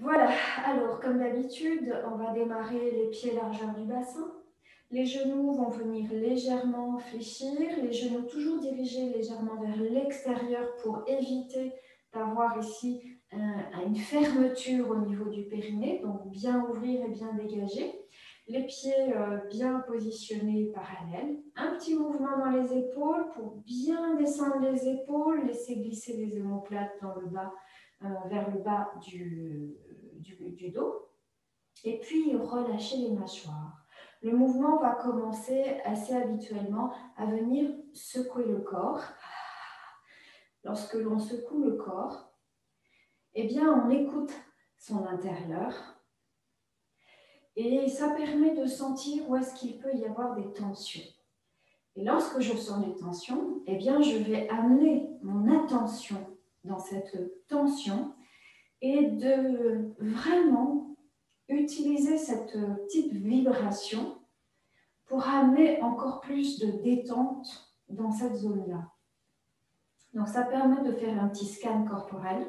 Voilà, alors comme d'habitude, on va démarrer les pieds largeur du bassin. Les genoux vont venir légèrement fléchir, les genoux toujours dirigés légèrement vers l'extérieur pour éviter d'avoir ici une fermeture au niveau du périnée, donc bien ouvrir et bien dégager. Les pieds bien positionnés parallèles. Un petit mouvement dans les épaules pour bien descendre les épaules, laisser glisser les omoplates dans le bas, vers le bas du dos. Et puis relâcher les mâchoires. Le mouvement va commencer assez habituellement à venir secouer le corps. Lorsque l'on secoue le corps, eh bien on écoute son intérieur et ça permet de sentir où est-ce qu'il peut y avoir des tensions. Et lorsque je sens des tensions, eh bien je vais amener mon attention dans cette tension et de vraiment utiliser cette petite vibration pour amener encore plus de détente dans cette zone-là. Donc ça permet de faire un petit scan corporel.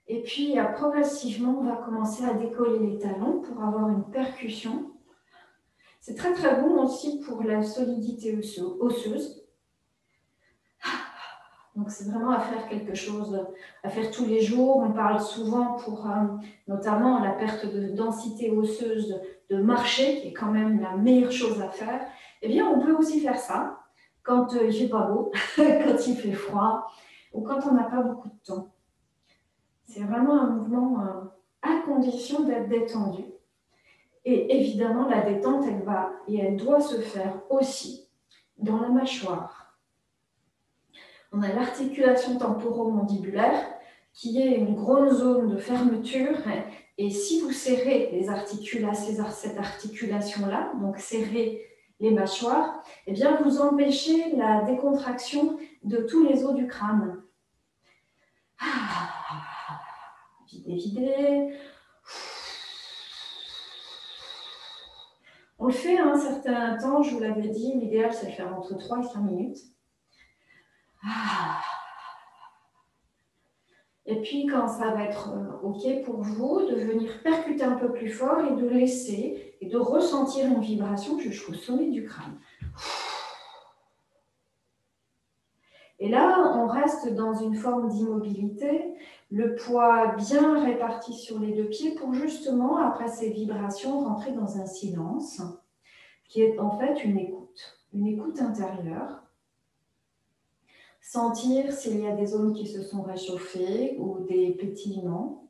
Et puis progressivement, on va commencer à décoller les talons pour avoir une percussion. C'est très très bon aussi pour la solidité osseuse. Donc c'est vraiment à faire quelque chose, à faire tous les jours. On parle souvent pour notamment la perte de densité osseuse de marcher, qui est quand même la meilleure chose à faire. Eh bien, on peut aussi faire ça quand il ne fait pas beau, quand il fait froid ou quand on n'a pas beaucoup de temps. C'est vraiment un mouvement à condition d'être détendu. Et évidemment, la détente, elle va et elle doit se faire aussi dans la mâchoire. On a l'articulation temporomandibulaire qui est une grosse zone de fermeture. Et si vous serrez cette articulation-là, donc serrez les mâchoires, eh bien vous empêchez la décontraction de tous les os du crâne. Videz, videz. On le fait un certain temps, je vous l'avais dit, l'idéal c'est de faire entre 3 et 5 minutes. Et puis, quand ça va être OK pour vous, de venir percuter un peu plus fort et de laisser et de ressentir une vibration jusqu'au sommet du crâne. Et là, on reste dans une forme d'immobilité, le poids bien réparti sur les deux pieds pour justement, après ces vibrations, rentrer dans un silence qui est en fait une écoute intérieure. Sentir s'il y a des zones qui se sont réchauffées ou des pétillements.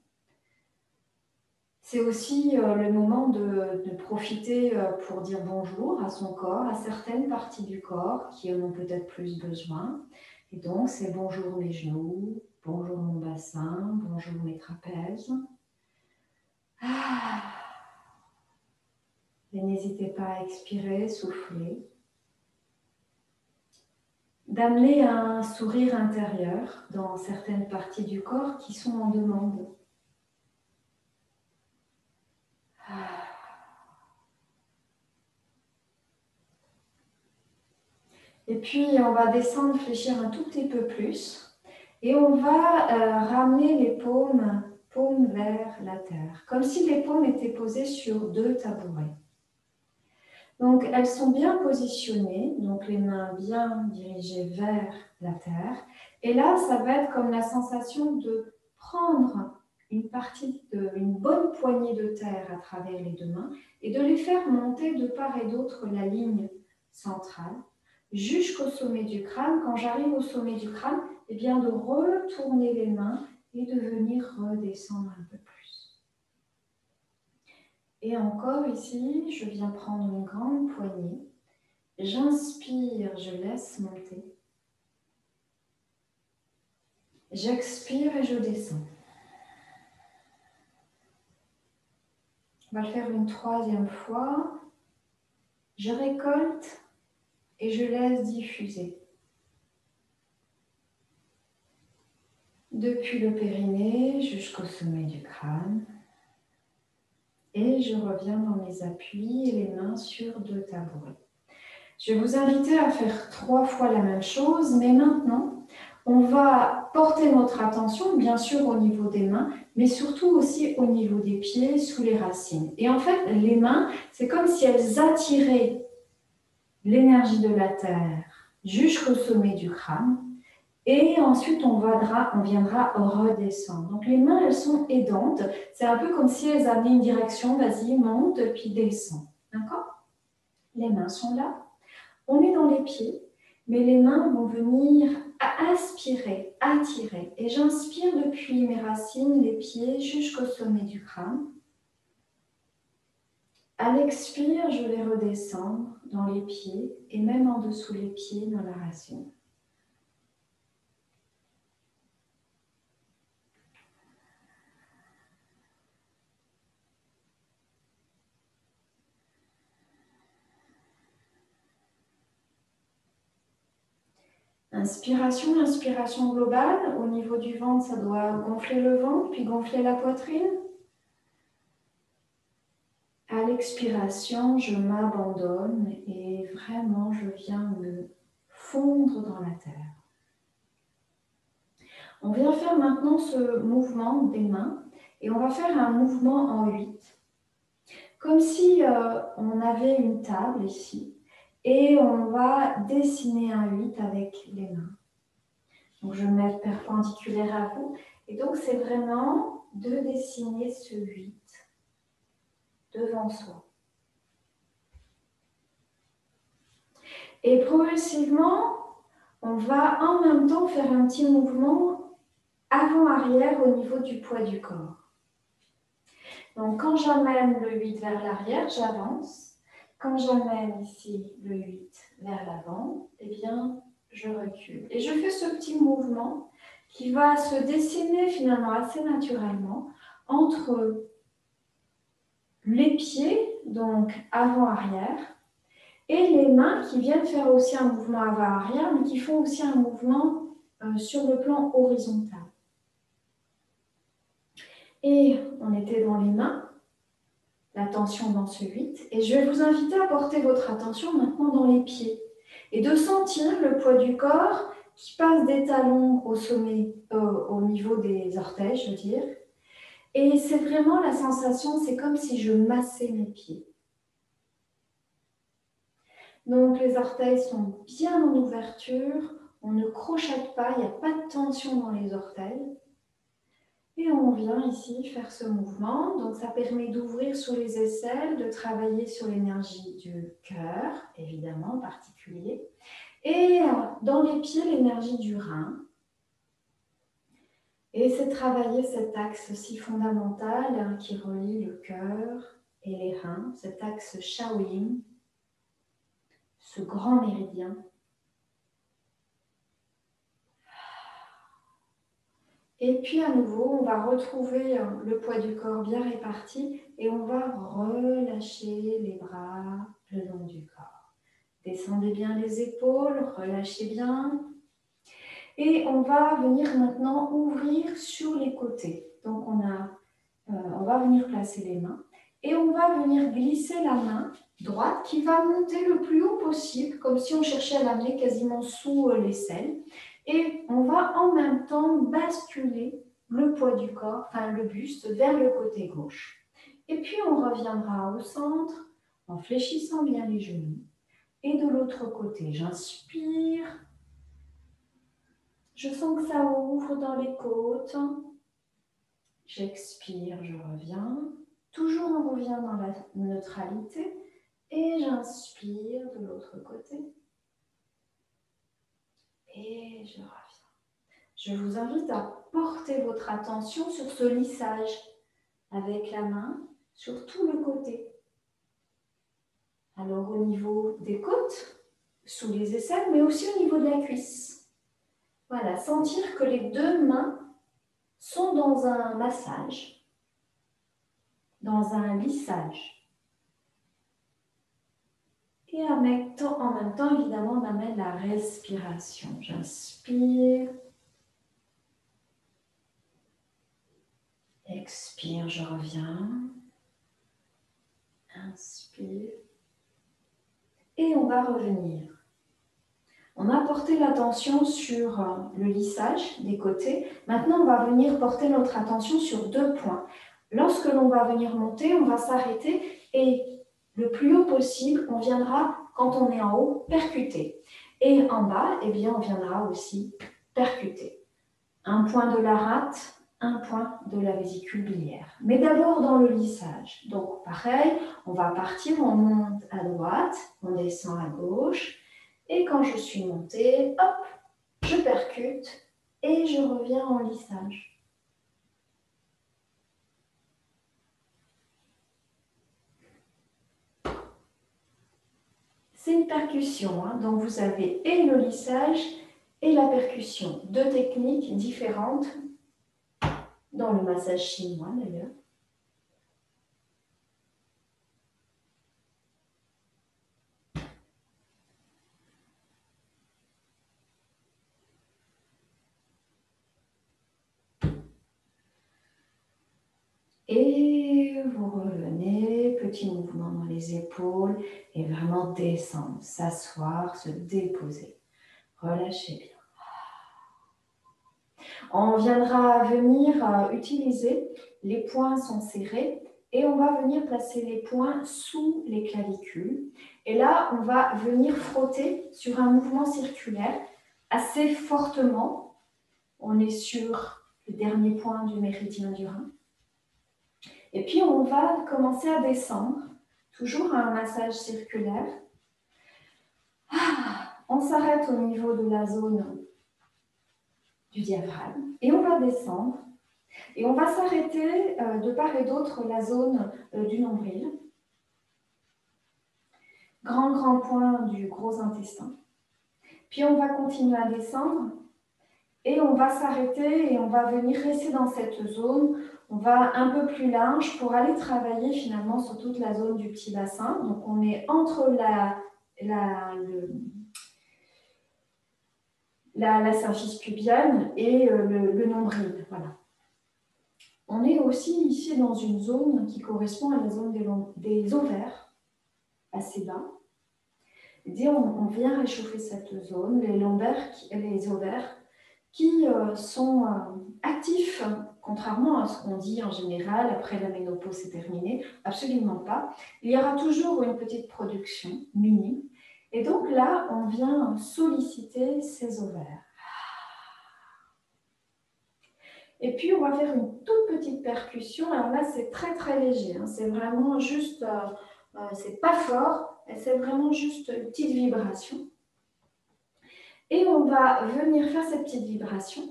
C'est aussi le moment de profiter pour dire bonjour à son corps, à certaines parties du corps qui en ont peut-être plus besoin. Et donc, c'est bonjour mes genoux, bonjour mon bassin, bonjour mes trapèzes. Et n'hésitez pas à expirer, souffler. D'amener un sourire intérieur dans certaines parties du corps qui sont en demande. Et puis, on va descendre, fléchir un tout petit peu plus. Et on va ramener les paumes vers la terre, comme si les paumes étaient posées sur 2 tabourets. Donc, elles sont bien positionnées, donc les mains bien dirigées vers la terre. Et là, ça va être comme la sensation de prendre une bonne poignée de terre à travers les 2 mains et de les faire monter de part et d'autre la ligne centrale jusqu'au sommet du crâne. Quand j'arrive au sommet du crâne, eh bien de retourner les mains et de venir redescendre un peu plus. Et encore ici, je viens prendre une grande poignée. J'inspire, je laisse monter. J'expire et je descends. On va le faire une 3e fois. Je récolte et je laisse diffuser. Depuis le périnée jusqu'au sommet du crâne. Et je reviens dans mes appuis et les mains sur 2 tabourets. Je vais vous inviter à faire 3 fois la même chose, mais maintenant, On va porter notre attention, bien sûr, au niveau des mains, mais surtout aussi au niveau des pieds, sous les racines. Et en fait, les mains, c'est comme si elles attiraient l'énergie de la terre jusqu'au sommet du crâne. Et ensuite, on viendra redescendre. Donc, les mains, elles sont aidantes. C'est un peu comme si elles avaient une direction. Vas-y, monte, puis descend. D'accord? Les mains sont là. On est dans les pieds, mais les mains vont venir aspirer, attirer. Et j'inspire depuis mes racines, les pieds, jusqu'au sommet du crâne. À l'expire, je vais redescendre dans les pieds et même en dessous les pieds dans la racine. Inspiration, inspiration globale. Au niveau du ventre, ça doit gonfler le ventre, puis gonfler la poitrine. À l'expiration, je m'abandonne et vraiment, je viens me fondre dans la terre. On vient faire maintenant ce mouvement des mains et on va faire un mouvement en 8. Comme si on avait une table ici et on va dessiner un 8 avec les mains. Donc je vais me mettre perpendiculaire à vous et donc c'est vraiment de dessiner ce 8 devant soi. Et progressivement, on va en même temps faire un petit mouvement avant-arrière au niveau du poids du corps. Donc quand j'amène le 8 vers l'arrière, j'avance. Quand j'amène ici le 8 vers l'avant, eh bien, je recule. Et je fais ce petit mouvement qui va se dessiner finalement assez naturellement entre les pieds, donc avant-arrière, et les mains qui viennent faire aussi un mouvement avant-arrière, mais qui font aussi un mouvement sur le plan horizontal. Et on était dans les mains, l'attention dans ce 8, et je vais vous inviter à porter votre attention maintenant dans les pieds, et de sentir le poids du corps qui passe des talons au sommet, au niveau des orteils, je veux dire. Et c'est vraiment la sensation, c'est comme si je massais mes pieds. Donc les orteils sont bien en ouverture, on ne crochette pas, il n'y a pas de tension dans les orteils. Et on vient ici faire ce mouvement, donc ça permet d'ouvrir sur les aisselles, de travailler sur l'énergie du cœur, évidemment en particulier, et dans les pieds, l'énergie du rein. Et c'est travailler cet axe si fondamental qui relie le cœur et les reins, cet axe Shaolin, ce grand méridien. Et puis à nouveau, on va retrouver le poids du corps bien réparti et on va relâcher les bras le long du corps. Descendez bien les épaules, relâchez bien. Et on va venir maintenant ouvrir sur les côtés. Donc on va venir placer les mains et on va venir glisser la main droite qui va monter le plus haut possible, comme si on cherchait à l'amener quasiment sous l'aisselle. Et on va en même temps basculer le poids du corps, enfin le buste, vers le côté gauche. Et puis on reviendra au centre en fléchissant bien les genoux. Et de l'autre côté, j'inspire. Je sens que ça ouvre dans les côtes. J'expire, je reviens. Toujours on revient dans la neutralité. Et j'inspire de l'autre côté. Et je reviens. Je vous invite à porter votre attention sur ce lissage avec la main sur tout le côté. Alors au niveau des côtes, sous les aisselles, mais aussi au niveau de la cuisse. Voilà, sentir que les deux mains sont dans un massage, dans un lissage. Et en même temps, évidemment, on amène la respiration. J'inspire. Expire, je reviens. Inspire. Et on va revenir. On a porté l'attention sur le lissage des côtés. Maintenant, on va venir porter notre attention sur 2 points. Lorsque l'on va venir monter, on va s'arrêter et le plus haut possible, on viendra, quand on est en haut, percuter. Et en bas, eh bien, on viendra aussi percuter. Un point de la rate, un point de la vésicule biliaire. Mais d'abord dans le lissage. Donc pareil, on va partir, on monte à droite, on descend à gauche. Et quand je suis montée, hop, je percute et je reviens en lissage. C'est une percussion, hein, donc vous avez et le lissage et la percussion. 2 techniques différentes dans le massage chinois d'ailleurs. Et vous revenez, petit mouvement dans les épaules et vraiment descendre, s'asseoir, se déposer. Relâchez bien. On viendra venir utiliser, les poings sont serrés et on va venir placer les poings sous les clavicules. Et là, on va venir frotter sur un mouvement circulaire assez fortement. On est sur le dernier point du méridien du rein. Et puis, on va commencer à descendre, toujours un massage circulaire. On s'arrête au niveau de la zone du diaphragme et on va descendre. Et on va s'arrêter de part et d'autre la zone du nombril. Grand point du gros intestin. Puis on va continuer à descendre et on va s'arrêter et on va venir rester dans cette zone. On va un peu plus large pour aller travailler finalement sur toute la zone du petit bassin. Donc on est entre la symphyse pubienne et le nombril. Voilà. On est aussi ici dans une zone qui correspond à la zone des ovaires, assez bas. Et on vient réchauffer cette zone, les ovaires qui sont actifs, contrairement à ce qu'on dit en général, après la ménopause c'est terminé, absolument pas. Il y aura toujours une petite production minime. Et donc là, on vient solliciter ces ovaires. Et puis, on va faire une toute petite percussion. Alors là, c'est très léger. Hein. C'est vraiment juste, c'est pas fort, c'est vraiment juste une petite vibration. Et on va venir faire cette petite vibration.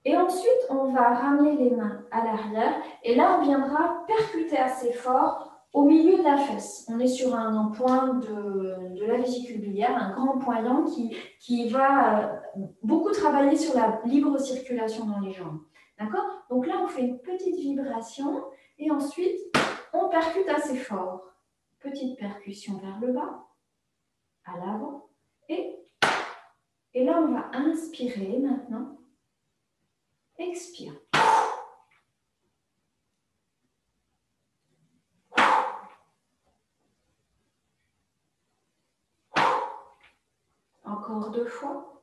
Et ensuite, on va ramener les mains à l'arrière. Et là, on viendra percuter assez fort au milieu de la fesse. On est sur un point de la vésicule biliaire, un grand point yang qui va beaucoup travailler sur la libre circulation dans les jambes. D'accord? Donc là, on fait une petite vibration et ensuite, on percute assez fort. Petite percussion vers le bas, à l'avant. Et là, on va inspirer maintenant. Expire. Encore 2 fois.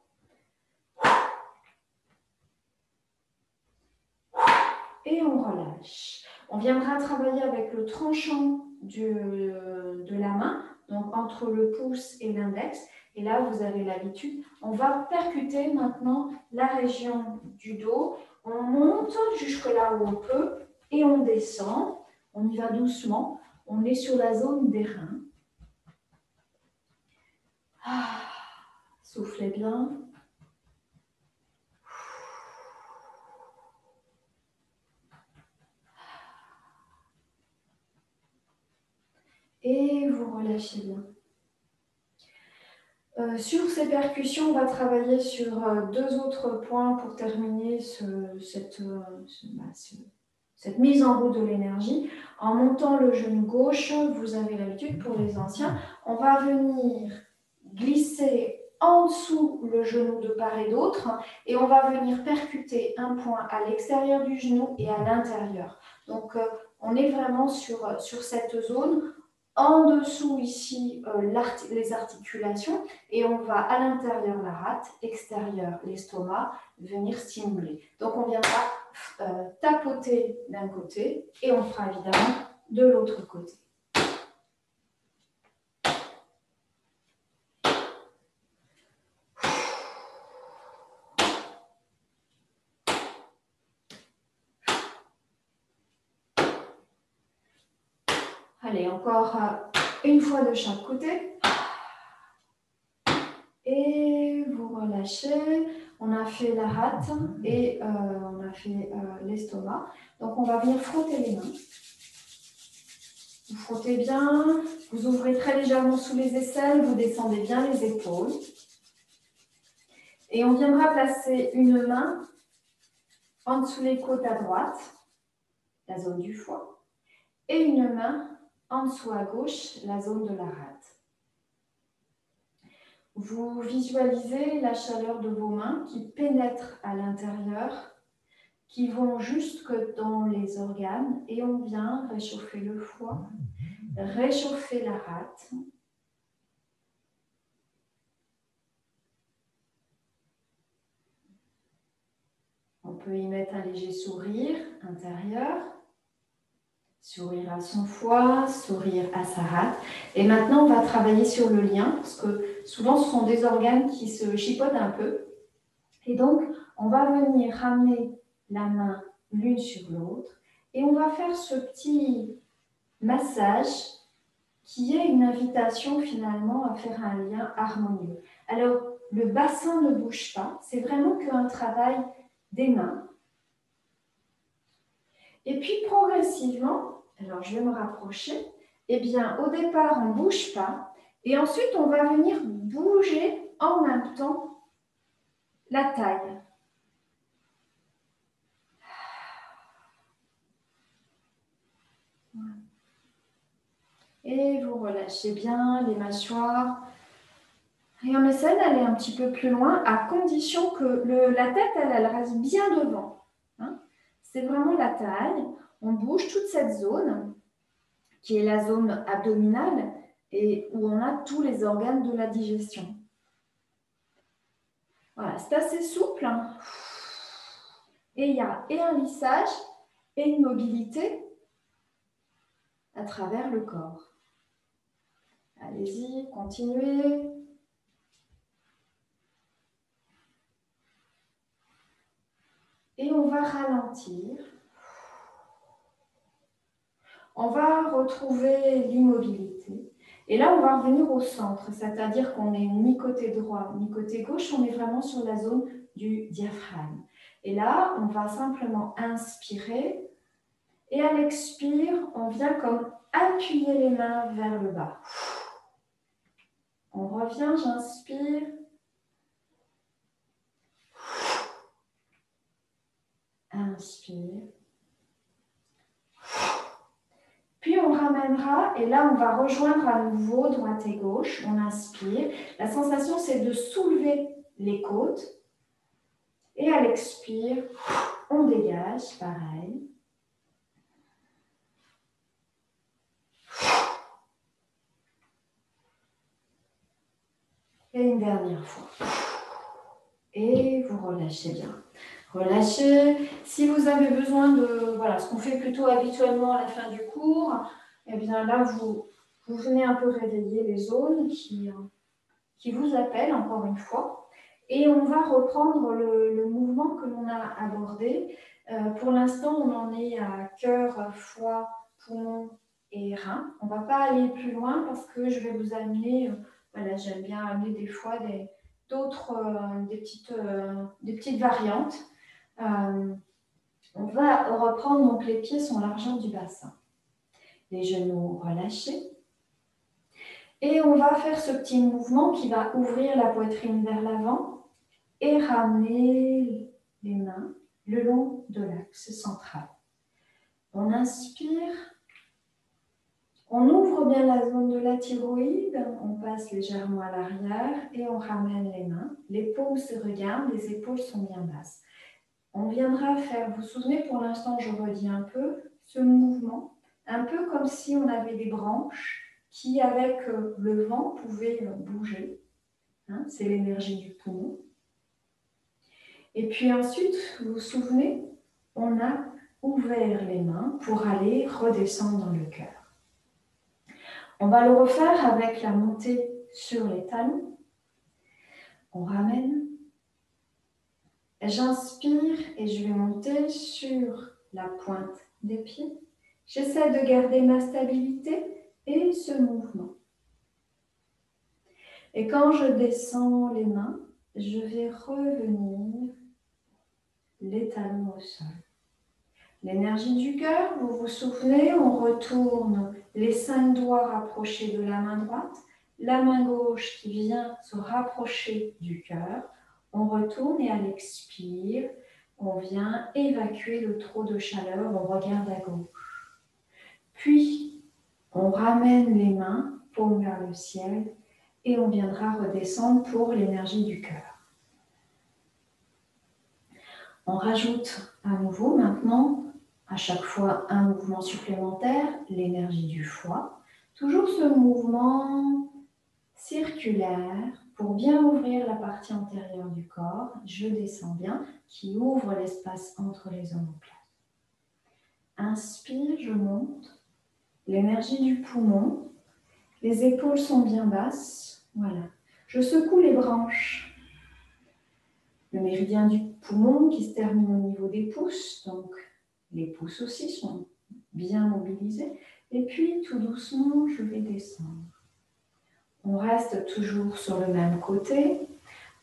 Et on relâche. On viendra travailler avec le tranchant de la main, donc entre le pouce et l'index. Et là, vous avez l'habitude. On va percuter maintenant la région du dos. On monte jusque là où on peut et on descend. On y va doucement. On est sur la zone des reins. Soufflez bien. Et vous relâchez bien. Sur ces percussions, on va travailler sur 2 autres points pour terminer cette mise en route de l'énergie. En montant le genou gauche, vous avez l'habitude pour les anciens, on va venir glisser en dessous le genou de part et d'autre et on va venir percuter un point à l'extérieur du genou et à l'intérieur. Donc, on est vraiment sur cette zone En dessous, ici, les articulations. Et on va à l'intérieur la rate, extérieur l'estomac, venir stimuler. Donc, on viendra tapoter d'un côté et on fera évidemment de l'autre côté. Allez, encore une fois de chaque côté. Et vous relâchez. On a fait la rate et on a fait l'estomac. Donc, on va venir frotter les mains. Vous frottez bien. Vous ouvrez très légèrement sous les aisselles. Vous descendez bien les épaules. Et on viendra placer une main en dessous les côtes à droite, la zone du foie, et une main en dessous à gauche, la zone de la rate. Vous visualisez la chaleur de vos mains qui pénètrent à l'intérieur, qui vont jusque dans les organes, et on vient réchauffer le foie, réchauffer la rate. On peut y mettre un léger sourire intérieur. Sourire à son foie, sourire à sa rate. Et maintenant, on va travailler sur le lien, parce que souvent, ce sont des organes qui se chipotent un peu. Et donc, on va venir ramener la main l'une sur l'autre. Et on va faire ce petit massage qui est une invitation finalement à faire un lien harmonieux. Alors, le bassin ne bouge pas. C'est vraiment qu'un travail des mains. Et puis, progressivement, alors je vais me rapprocher, eh bien, au départ, on ne bouge pas. Et ensuite, on va venir bouger en même temps la taille. Et vous relâchez bien les mâchoires. Et on essaie d'aller un petit peu plus loin, à condition que la tête, elle reste bien devant. Hein. C'est vraiment la taille. On bouge toute cette zone, qui est la zone abdominale, et où on a tous les organes de la digestion. Voilà, c'est assez souple. Hein. Et il y a et un lissage et une mobilité à travers le corps. Allez-y, continuez. Et on va ralentir. On va retrouver l'immobilité. Et là, on va revenir au centre, c'est-à-dire qu'on n'est ni côté droit ni côté gauche, on est vraiment sur la zone du diaphragme. Et là, on va simplement inspirer. Et à l'expire, on vient comme appuyer les mains vers le bas. On revient, j'inspire. Inspire. Puis on ramènera, et là on va rejoindre à nouveau droite et gauche. On inspire. La sensation, c'est de soulever les côtes. Et à l'expire, on dégage, pareil. Et une dernière fois. Et vous relâchez bien. Relâchez. Si vous avez besoin de, voilà, ce qu'on fait plutôt habituellement à la fin du cours, eh bien là, vous venez un peu réveiller les zones qui vous appellent, encore une fois. Et on va reprendre le mouvement que l'on a abordé. Pour l'instant, on en est à cœur, foie, poumon et rein. On ne va pas aller plus loin parce que je vais vous amener, voilà, j'aime bien amener des fois des petites variantes. On va reprendre, donc les pieds sont largeur du bassin. Les genoux relâchés. Et on va faire ce petit mouvement qui va ouvrir la poitrine vers l'avant et ramener les mains le long de l'axe central. On inspire, on ouvre bien la zone de la thyroïde, on passe légèrement à l'arrière et on ramène les mains. Les paumes se regardent, les épaules sont bien basses. On viendra faire, vous vous souvenez, pour l'instant je redis un peu, ce mouvement, un peu comme si on avait des branches qui, avec le vent, pouvait bouger. Hein, c'est l'énergie du poumon. Et puis ensuite, vous vous souvenez, on a ouvert les mains pour aller redescendre dans le cœur. On va le refaire avec la montée sur les talons. On ramène. J'inspire et je vais monter sur la pointe des pieds. J'essaie de garder ma stabilité et ce mouvement. Et quand je descends les mains, je vais revenir les talons au sol. L'énergie du cœur, vous vous souvenez, on retourne les 5 doigts rapprochés de la main droite, la main gauche qui vient se rapprocher du cœur. On retourne et à l'expire, on vient évacuer le trop de chaleur, on regarde à gauche. Puis, on ramène les mains, paume vers le ciel, et on viendra redescendre pour l'énergie du cœur. On rajoute à nouveau maintenant, à chaque fois un mouvement supplémentaire, l'énergie du foie. Toujours ce mouvement circulaire pour bien ouvrir la partie antérieure du corps. Je descends bien, qui ouvre l'espace entre les omoplates. Inspire, je monte. L'énergie du poumon. Les épaules sont bien basses. Voilà. Je secoue les branches. Le méridien du poumon qui se termine au niveau des pouces, donc les pouces aussi sont bien mobilisés. Et puis, tout doucement, je vais descendre. On reste toujours sur le même côté.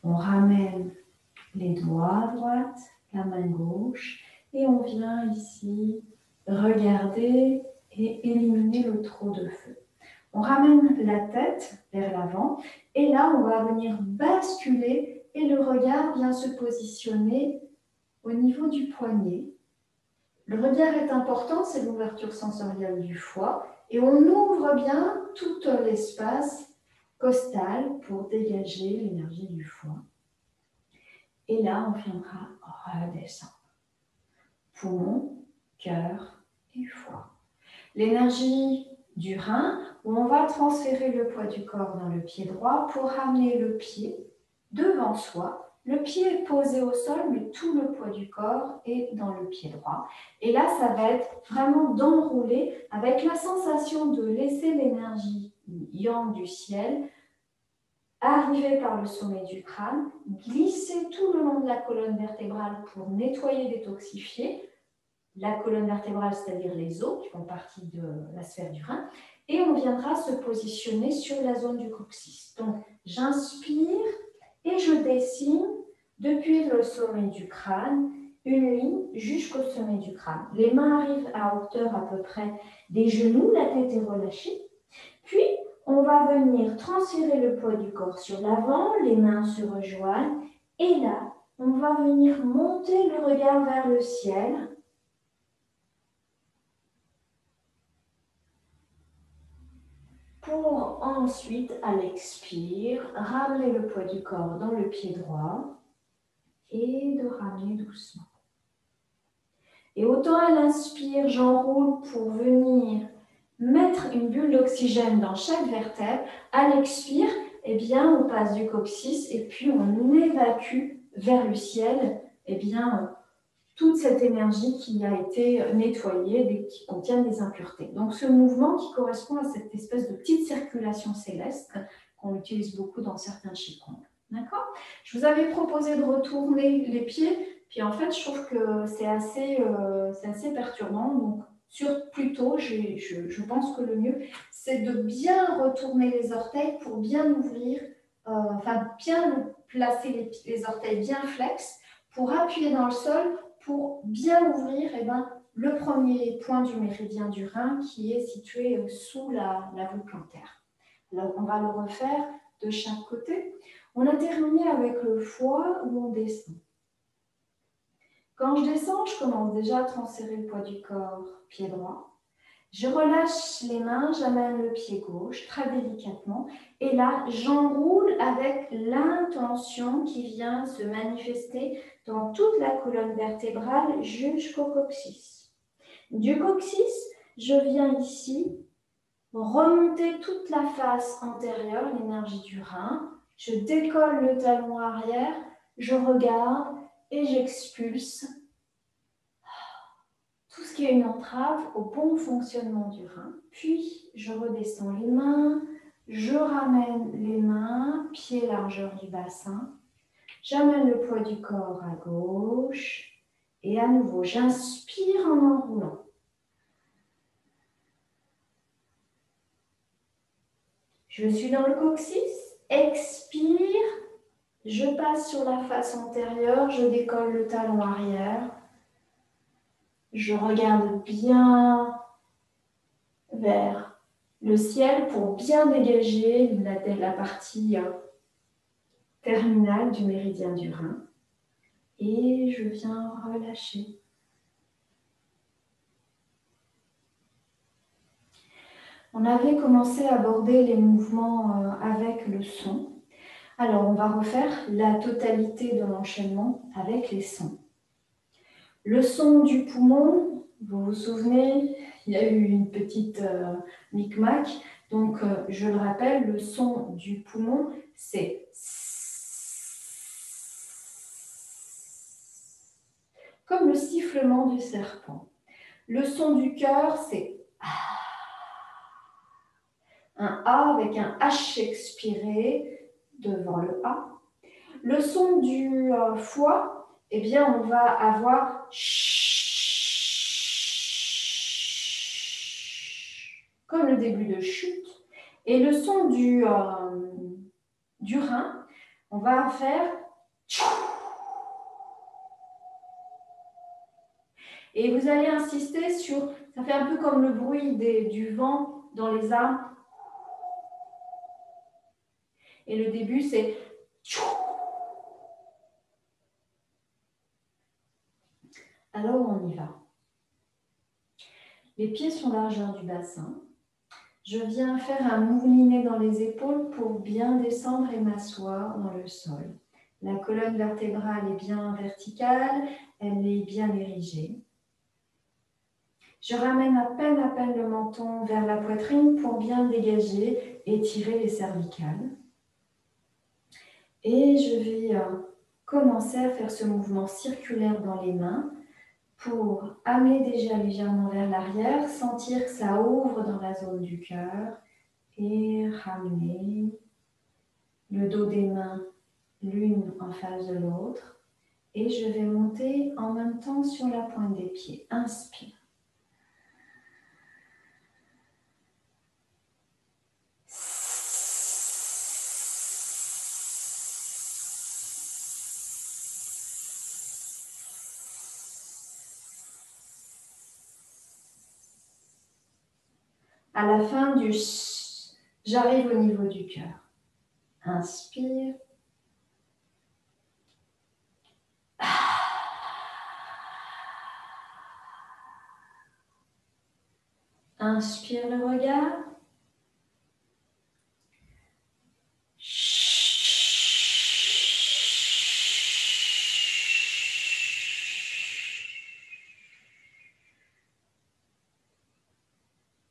On ramène les doigts à droite, la main gauche. Et on vient ici regarder et éliminer le trop de feu. On ramène la tête vers l'avant. Et là, on va venir basculer et le regard vient se positionner au niveau du poignet. Le regard est important, c'est l'ouverture sensorielle du foie. Et on ouvre bien tout l'espace costal pour dégager l'énergie du foie. Et là, on viendra redescendre. Poumon, cœur et foie. L'énergie du rein, où on va transférer le poids du corps dans le pied droit pour ramener le pied devant soi. Le pied est posé au sol, mais tout le poids du corps est dans le pied droit. Et là, ça va être vraiment d'enrouler avec la sensation de laisser l'énergie yang du ciel arriver par le sommet du crâne, glisser tout le long de la colonne vertébrale pour nettoyer, détoxifier la colonne vertébrale, c'est-à-dire les os qui font partie de la sphère du rein, et on viendra se positionner sur la zone du coccyx. Donc, j'inspire et je dessine depuis le sommet du crâne une ligne jusqu'au sommet du crâne. Les mains arrivent à hauteur à peu près des genoux, la tête est relâchée. Puis, on va venir transférer le poids du corps sur l'avant, les mains se rejoignent, et là, on va venir monter le regard vers le ciel. Pour ensuite, à l'expire, ramener le poids du corps dans le pied droit et de ramener doucement. Et autant à l'inspire, j'enroule pour venir mettre une bulle d'oxygène dans chaque vertèbre. À l'expire, eh bien, on passe du coccyx et puis on évacue vers le ciel eh bien, toute cette énergie qui a été nettoyée, qui contient des impuretés. Donc ce mouvement qui correspond à cette espèce de petite circulation céleste qu'on utilise beaucoup dans certains Qigong. D'accord ? Je vous avais proposé de retourner les pieds, puis en fait je trouve que c'est assez perturbant. Donc plutôt, je pense que le mieux, c'est de bien retourner les orteils pour bien ouvrir, bien placer les orteils bien flex, pour appuyer dans le sol, pour bien ouvrir le premier point du méridien du rein qui est situé sous la voûte plantaire. Alors, on va le refaire de chaque côté. On a terminé avec le foie où on descend. Quand je descends, je commence déjà à transférer le poids du corps, pied droit. Je relâche les mains, j'amène le pied gauche très délicatement. Et là, j'enroule avec l'intention qui vient se manifester dans toute la colonne vertébrale jusqu'au coccyx. Du coccyx, je viens ici Remonter toute la face antérieure, l'énergie du rein. Je décolle le talon arrière, je regarde et j'expulse tout ce qui est une entrave au bon fonctionnement du rein. Puis, je redescends les mains, je ramène les mains, pied largeur du bassin. J'amène le poids du corps à gauche et à nouveau, j'inspire en enroulant. Je suis dans le coccyx, expire, je passe sur la face antérieure, je décolle le talon arrière. Je regarde bien vers le ciel pour bien dégager la partie terminale du méridien du rein. Et je viens relâcher. On avait commencé à aborder les mouvements avec le son. Alors, on va refaire la totalité de l'enchaînement avec les sons. Le son du poumon, vous vous souvenez, il y a eu une petite micmac. Donc, je le rappelle, le son du poumon, c'est comme le sifflement du serpent. Le son du cœur, c'est un A avec un H expiré devant le A. Le son du foie, eh bien, on va avoir comme le début de chute. Et le son du rein, on va faire. Et vous allez insister sur, ça fait un peu comme le bruit du vent dans les arbres. Et le début, c'est. Alors, on y va. Les pieds sont largeur du bassin. Je viens faire un moulinet dans les épaules pour bien descendre et m'asseoir dans le sol. La colonne vertébrale est bien verticale, elle est bien érigée. Je ramène à peine le menton vers la poitrine pour bien dégager et tirer les cervicales. Et je vais commencer à faire ce mouvement circulaire dans les mains pour amener déjà légèrement vers l'arrière, sentir que ça ouvre dans la zone du cœur et ramener le dos des mains l'une en face de l'autre. Et je vais monter en même temps sur la pointe des pieds. Inspire. À la fin du ch, j'arrive au niveau du cœur. Inspire. Inspire le regard.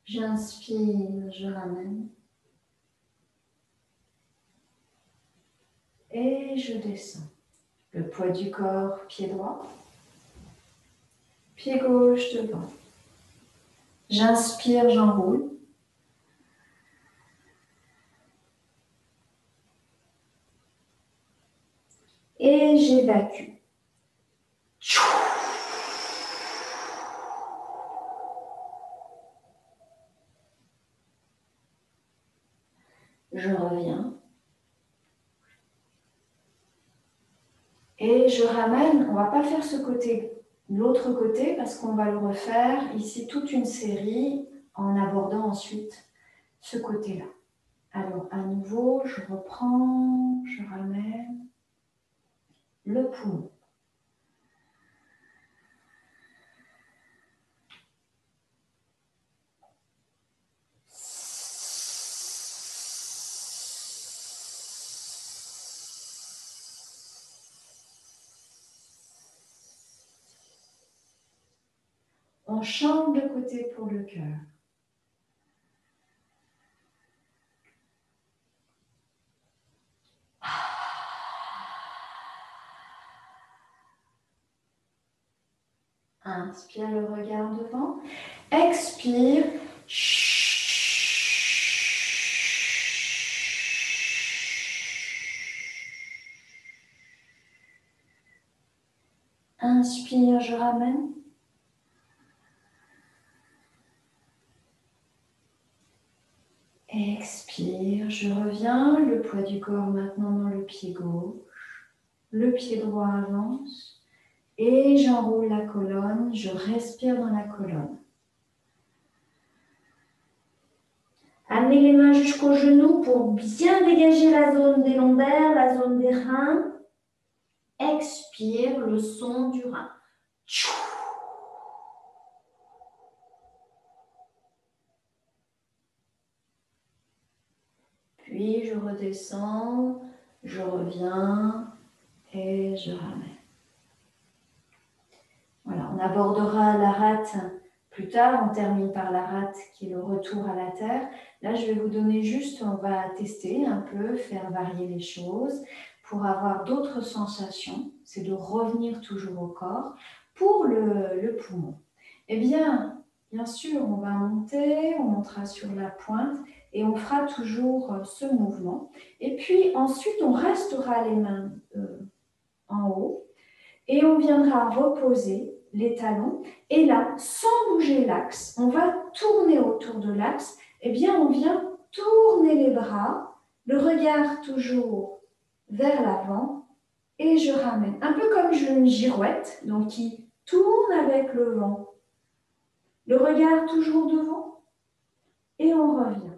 J'inspire, je ramène. Et je descends. Le poids du corps, pied droit. Pied gauche devant. J'inspire, j'enroule. Et j'évacue. Je reviens. Et je ramène, on ne va pas faire ce côté, l'autre côté, parce qu'on va le refaire ici toute une série en abordant ensuite ce côté-là. Alors, à nouveau, je reprends, je ramène le poumon. On change de côté pour le cœur. Inspire le regard devant. Expire. Inspire, je ramène. Expire, je reviens. Le poids du corps maintenant dans le pied gauche. Le pied droit avance. Et j'enroule la colonne. Je respire dans la colonne. Amenez les mains jusqu'aux genoux pour bien dégager la zone des lombaires, la zone des reins. Expire le son du rein. Puis je redescends, je reviens et je ramène. Voilà, on abordera la rate plus tard. On termine par la rate qui est le retour à la terre. Là, je vais vous donner juste, on va tester un peu, faire varier les choses pour avoir d'autres sensations. C'est de revenir toujours au corps. Pour le poumon, eh bien sûr, on va monter, on montera sur la pointe et on fera toujours ce mouvement. Et puis ensuite, on restera les mains en haut et on viendra reposer les talons. Et là, sans bouger l'axe, on va tourner autour de l'axe. Eh bien, on vient tourner les bras, le regard toujours vers l'avant et je ramène. Un peu comme une girouette, donc qui tourne avec le vent. Le regard toujours devant et on revient.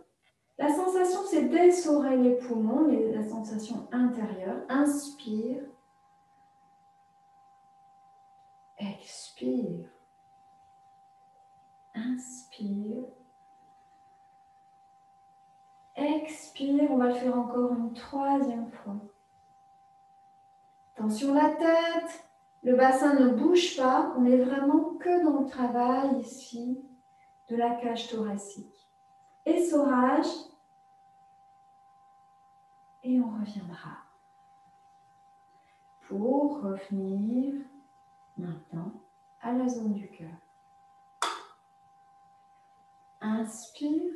La sensation, c'est d'essorer les poumons, la sensation intérieure. Inspire. Expire. Inspire. Expire. On va le faire encore une troisième fois. Attention la tête. Le bassin ne bouge pas. On est vraiment que dans le travail ici de la cage thoracique. Essorage. Et on reviendra. Pour revenir maintenant à la zone du cœur. Inspire.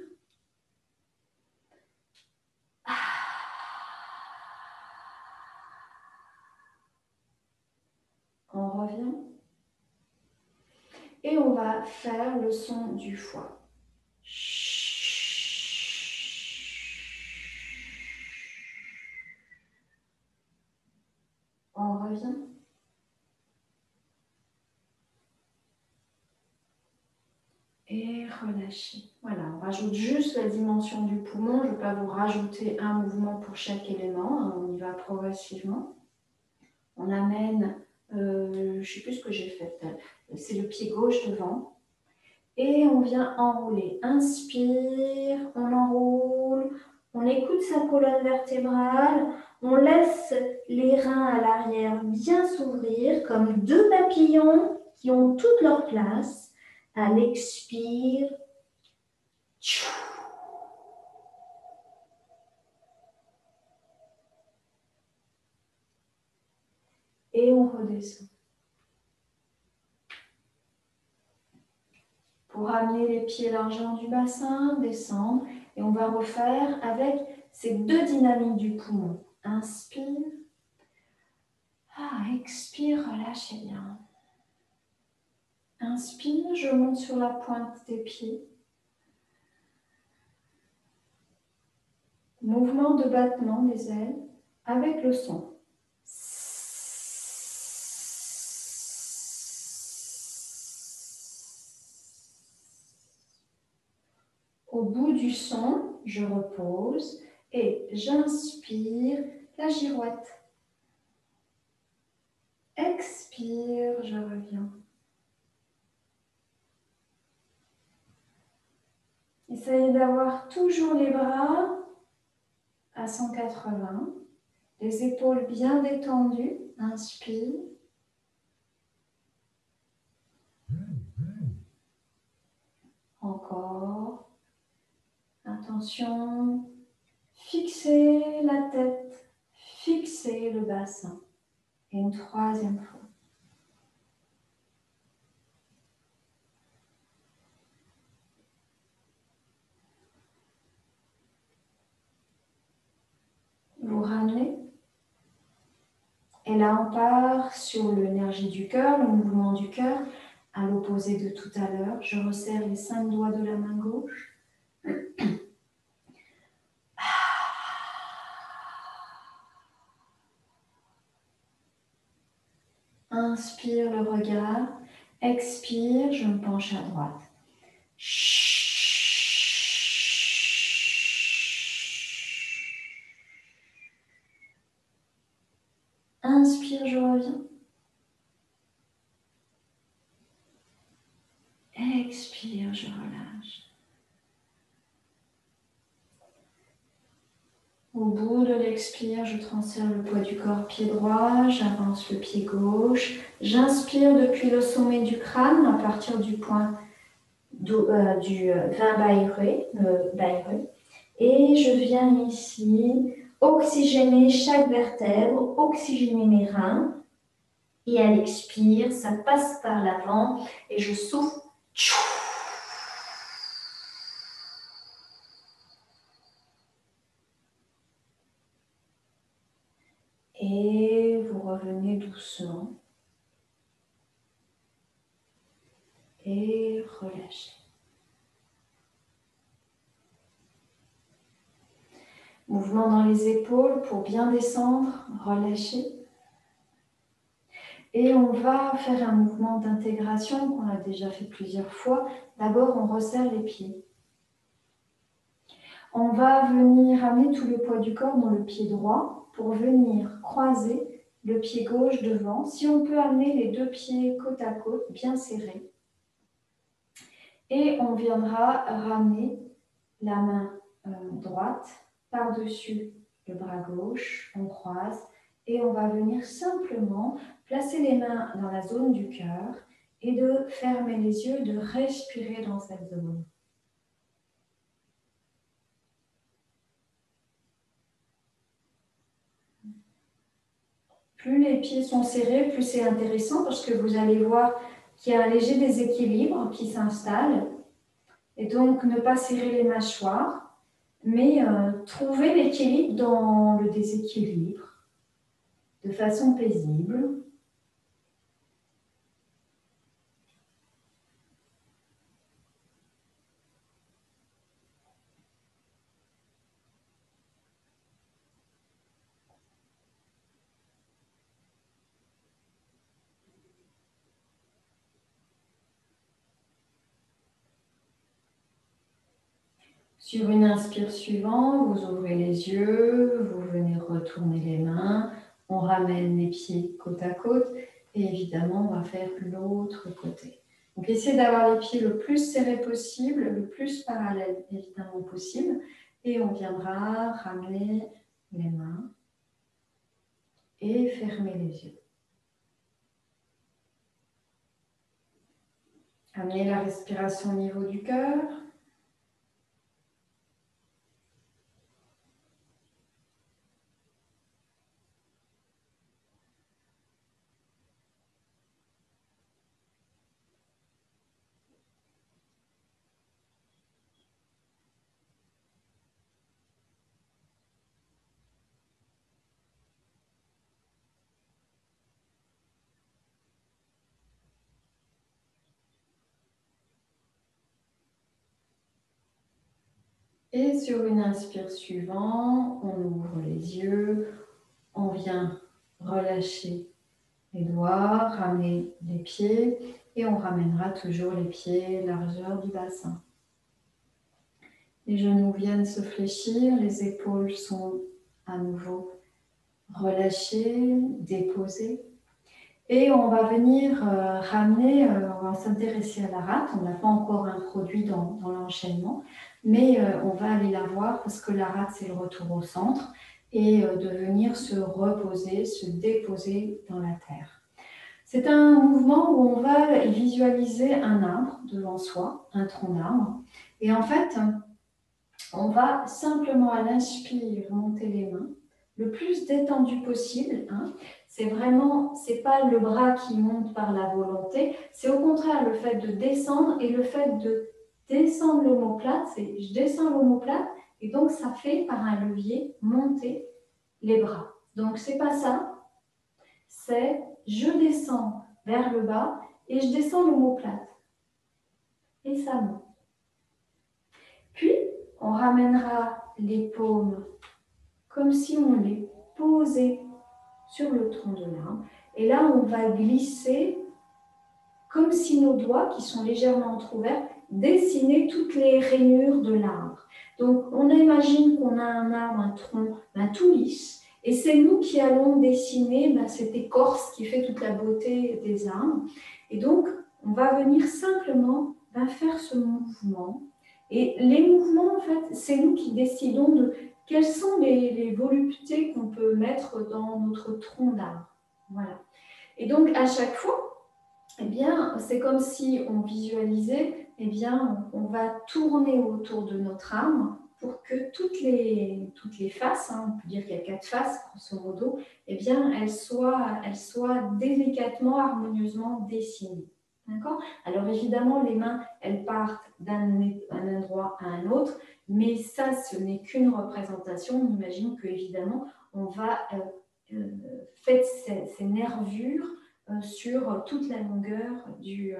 On revient. Et on va faire le son du foie. On revient. Et relâchez. Voilà, on rajoute juste la dimension du poumon. Je ne vais pas vous rajouter un mouvement pour chaque élément. On y va progressivement. On amène, je ne sais plus ce que j'ai fait. C'est le pied gauche devant. Et on vient enrouler. Inspire, on enroule. On écoute sa colonne vertébrale. On laisse les reins à l'arrière bien s'ouvrir comme deux papillons qui ont toute leur place. À l'expire. Et on redescend. Pour amener les pieds largement du bassin, descendre. Et on va refaire avec ces deux dynamiques du poumon. Inspire. Expire, relâchez bien. Inspire, je monte sur la pointe des pieds. Mouvement de battement des ailes avec le son. Au bout du son, je repose et j'inspire la girouette. Expire, je reviens. Essayez d'avoir toujours les bras à 180, les épaules bien détendues. Inspire. Encore. Attention. Fixez la tête, fixez le bassin. Et une troisième fois. Et là, on part sur l'énergie du cœur, le mouvement du cœur, à l'opposé de tout à l'heure. Je resserre les 5 doigts de la main gauche. Inspire le regard. Expire, je me penche à droite. Inspire, je reviens. Expire, je relâche. Au bout de l'expire, je transfère le poids du corps pied droit, j'avance le pied gauche. J'inspire depuis le sommet du crâne à partir du point du 20 Bairé. Et je viens ici oxygéner chaque vertèbre, oxygéner mes reins. Et à l'expire, ça passe par l'avant et je souffle. Et vous revenez doucement. Et relâchez. Mouvement dans les épaules pour bien descendre, relâchez. Et on va faire un mouvement d'intégration qu'on a déjà fait plusieurs fois. D'abord, on resserre les pieds. On va venir amener tout le poids du corps dans le pied droit pour venir croiser le pied gauche devant. Si on peut amener les deux pieds côte à côte, bien serrés. Et on viendra ramener la main droite par-dessus le bras gauche. On croise et on va venir simplement placer les mains dans la zone du cœur et de fermer les yeux, de respirer dans cette zone. Plus les pieds sont serrés, plus c'est intéressant parce que vous allez voir qu'il y a un léger déséquilibre qui s'installe. Et donc, ne pas serrer les mâchoires, mais trouver l'équilibre dans le déséquilibre de façon paisible. Sur une inspire suivante, vous ouvrez les yeux, vous venez retourner les mains, on ramène les pieds côte à côte et évidemment on va faire l'autre côté. Donc essayez d'avoir les pieds le plus serrés possible, le plus parallèle évidemment possible et on viendra ramener les mains et fermer les yeux. Amenez la respiration au niveau du cœur. Et sur une inspire suivante, on ouvre les yeux, on vient relâcher les doigts, ramener les pieds et on ramènera toujours les pieds largeur du bassin. Les genoux viennent se fléchir, les épaules sont à nouveau relâchées, déposées. Et on va venir ramener, on va s'intéresser à la rate. On n'a pas encore introduit dans l'enchaînement, mais on va aller la voir parce que la rate, c'est le retour au centre et de venir se reposer, se déposer dans la terre. C'est un mouvement où on va visualiser un arbre devant soi, un tronc d'arbre. Et en fait, on va simplement à l'inspire monter les mains, le plus détendu possible. C'est vraiment, c'est pas le bras qui monte par la volonté, c'est au contraire le fait de descendre et le fait de descendre l'omoplate, c'est je descends l'omoplate et donc ça fait par un levier monter les bras. Donc c'est pas ça, c'est je descends vers le bas et je descends l'omoplate. Et ça monte. Puis, on ramènera les paumes comme si on les posait sur le tronc de l'arbre. Et là, on va glisser comme si nos doigts, qui sont légèrement entrouverts, dessinaient toutes les rainures de l'arbre. Donc, on imagine qu'on a un arbre, un tronc, tout lisse. Et c'est nous qui allons dessiner cette écorce qui fait toute la beauté des arbres. Et donc, on va venir simplement faire ce mouvement. Et les mouvements, en fait, c'est nous qui décidons de quelles sont les voluptés qu'on peut mettre dans notre tronc d'arbre. Voilà. Et donc, à chaque fois, eh bien, c'est comme si on visualisait, eh bien, on va tourner autour de notre arbre pour que toutes les faces, on peut dire qu'il y a 4 faces, grosso modo, eh bien, elles soient délicatement, harmonieusement dessinées. D'accord ? Alors évidemment, les mains, elles partent d'un endroit à un autre, mais ça, ce n'est qu'une représentation. On imagine qu'évidemment, on va faire ces nervures sur toute la longueur du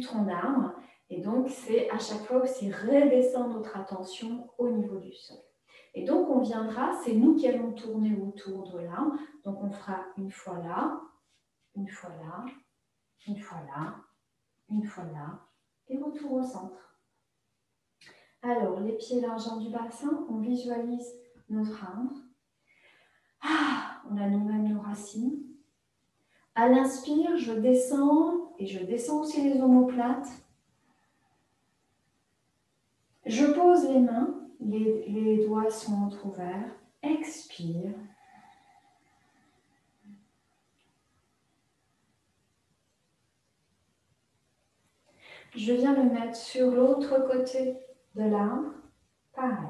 tronc d'arbre. Et donc, c'est à chaque fois aussi redescendre notre attention au niveau du sol. Et donc, on viendra, c'est nous qui allons tourner autour de l'arbre. Donc, on fera une fois là, une fois là, une fois là, une fois là, et retour au centre. Alors, les pieds largeur du bassin, on visualise notre arbre. On a nous-mêmes nos racines. À l'inspire, je descends et je descends aussi les omoplates. Je pose les mains, les doigts sont entrouverts. Expire. Je viens le mettre sur l'autre côté de l'arbre. Pareil.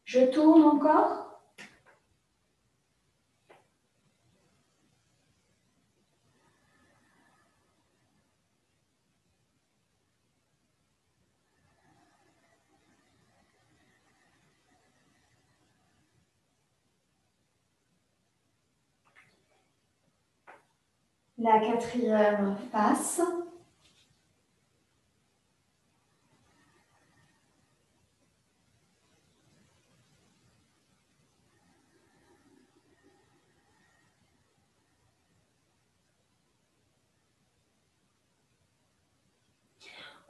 Je tourne encore. La quatrième face.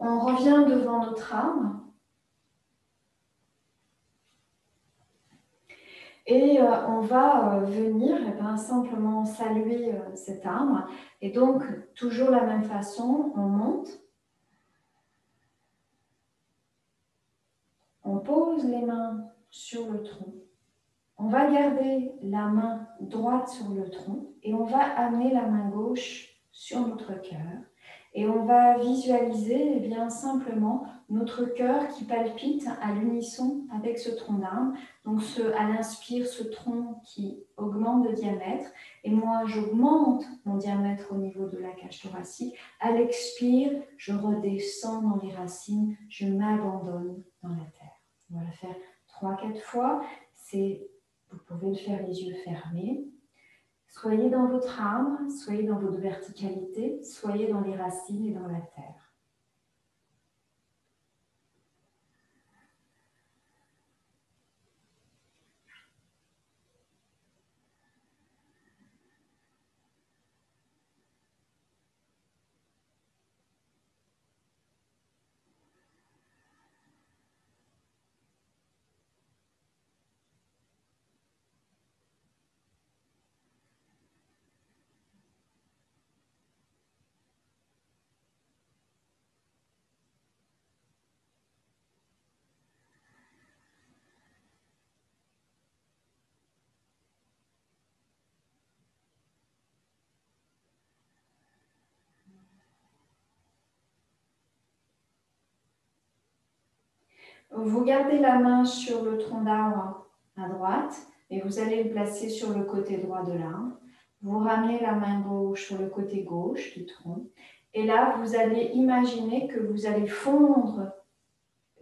On revient devant notre arbre. Et on va venir simplement saluer cet arbre. Et donc, toujours la même façon, on monte. On pose les mains sur le tronc. On va garder la main droite sur le tronc et on va amener la main gauche sur notre cœur. Et on va visualiser simplement notre cœur qui palpite à l'unisson avec ce tronc d'arbre. Donc à l'inspire, ce tronc qui augmente de diamètre. Et moi, j'augmente mon diamètre au niveau de la cage thoracique. À l'expire, je redescends dans les racines, je m'abandonne dans la terre. On va le faire 3-4 fois. Vous pouvez le faire les yeux fermés. Soyez dans votre arbre, soyez dans votre verticalité, soyez dans les racines et dans la terre. Vous gardez la main sur le tronc d'arbre à droite. et vous allez le placer sur le côté droit de l'arbre. Vous ramenez la main gauche sur le côté gauche du tronc. Et là, vous allez imaginer que vous allez fondre,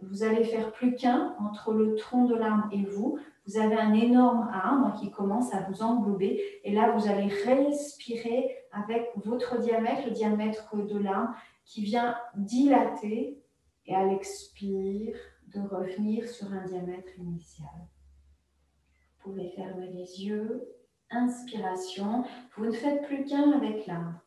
vous allez faire plus qu'un entre le tronc de l'arbre et vous. Vous avez un énorme arbre qui commence à vous englober. Et là, vous allez respirer avec votre diamètre, le diamètre de l'arbre, qui vient dilater et à l'expire de revenir sur un diamètre initial. Vous pouvez fermer les yeux. Inspiration. Vous ne faites plus qu'un avec l'arbre.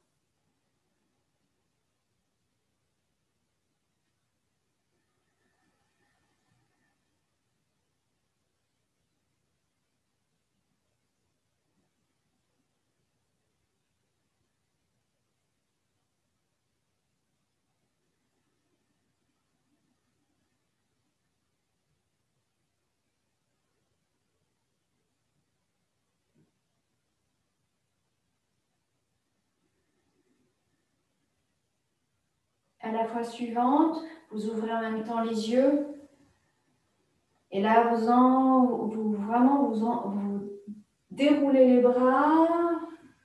À la fois suivante, vous ouvrez en même temps les yeux. Et là, vous déroulez les bras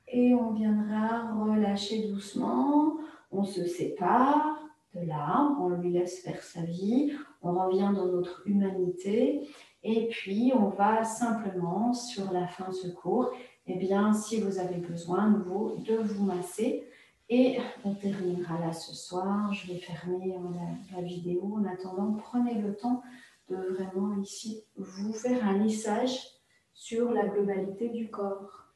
et on viendra relâcher doucement. On se sépare de l'arbre, on lui laisse faire sa vie. On revient dans notre humanité. Et puis, on va simplement, sur la fin de ce cours, eh bien, si vous avez besoin à nouveau de vous masser. Et on terminera là ce soir. Je vais fermer la vidéo. En attendant, prenez le temps de vraiment ici vous faire un lissage sur la globalité du corps.